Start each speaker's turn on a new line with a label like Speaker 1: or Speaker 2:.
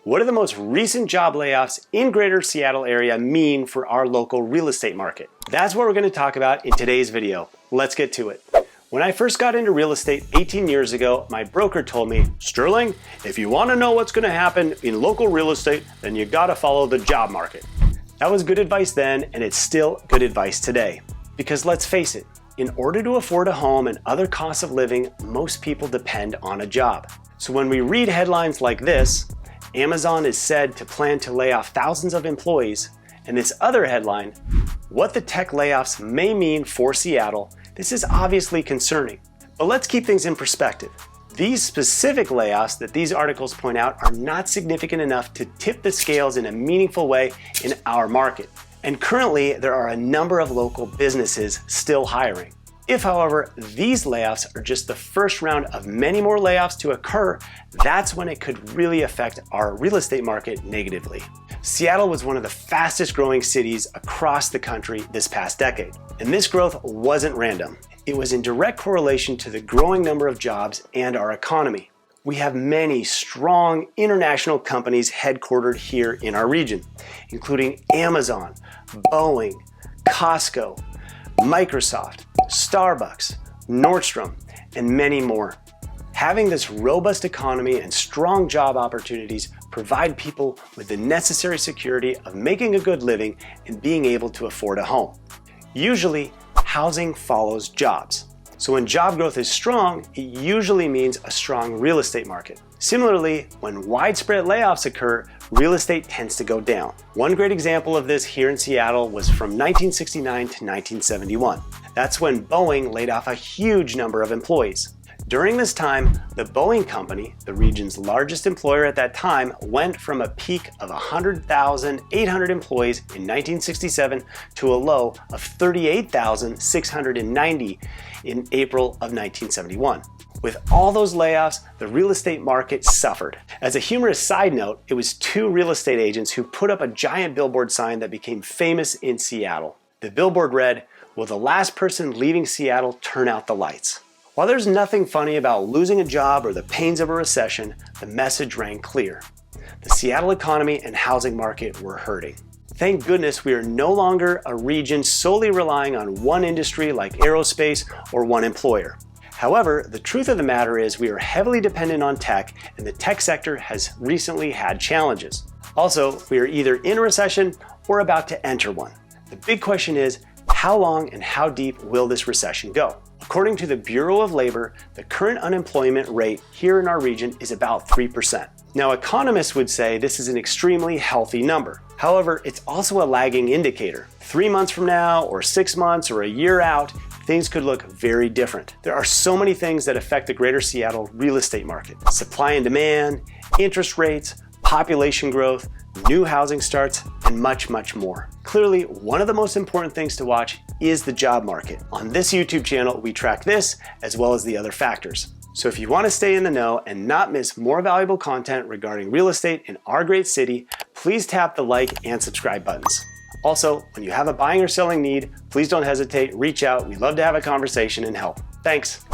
Speaker 1: What do the most recent job layoffs in Greater Seattle area mean for our local real estate market? That's what we're going to talk about in today's video. Let's get to it. When I first got into real estate 18 years ago, my broker told me, Sterling, if you want to know what's going to happen in local real estate, then you got to follow the job market. That was good advice then, and it's still good advice today. Because let's face it, in order to afford a home and other costs of living, most people depend on a job. So when we read headlines like this, Amazon is said to plan to lay off thousands of employees, and this other headline, what the tech layoffs may mean for Seattle, this is obviously concerning. But let's keep things in perspective. These specific layoffs that these articles point out are not significant enough to tip the scales in a meaningful way in our market. And currently, there are a number of local businesses still hiring. If, however, these layoffs are just the first round of many more layoffs to occur, that's when it could really affect our real estate market negatively. Seattle was one of the fastest growing cities across the country this past decade. And this growth wasn't random. It was in direct correlation to the growing number of jobs and our economy. We have many strong international companies headquartered here in our region, including Amazon, Boeing, Costco, Microsoft, Starbucks, Nordstrom, and many more. Having this robust economy and strong job opportunities provide people with the necessary security of making a good living and being able to afford a home. Usually, housing follows jobs. So when job growth is strong, it usually means a strong real estate market. Similarly, when widespread layoffs occur, real estate tends to go down. One great example of this here in Seattle was from 1969 to 1971. That's when Boeing laid off a huge number of employees. During this time, the Boeing company, the region's largest employer at that time, went from a peak of 100,800 employees in 1967 to a low of 38,690 in April of 1971. With all those layoffs, the real estate market suffered. As a humorous side note, it was two real estate agents who put up a giant billboard sign that became famous in Seattle. The billboard read, "Will the last person leaving Seattle turn out the lights?" While there's nothing funny about losing a job or the pains of a recession, the message rang clear. The Seattle economy and housing market were hurting. Thank goodness we are no longer a region solely relying on one industry like aerospace or one employer. However, the truth of the matter is we are heavily dependent on tech, and the tech sector has recently had challenges. Also, we are either in a recession or about to enter one. The big question is, how long and how deep will this recession go? According to the Bureau of Labor, the current unemployment rate here in our region is about 3%. Now, economists would say this is an extremely healthy number. However, it's also a lagging indicator. 3 months from now, or 6 months, or a year out, things could look very different. There are so many things that affect the Greater Seattle real estate market. Supply and demand, interest rates, population growth, new housing starts, and much, much more. Clearly, one of the most important things to watch is the job market. On this YouTube channel, we track this as well as the other factors. So if you want to stay in the know and not miss more valuable content regarding real estate in our great city, please tap the like and subscribe buttons. Also, when you have a buying or selling need, please don't hesitate, reach out. We'd love to have a conversation and help. Thanks.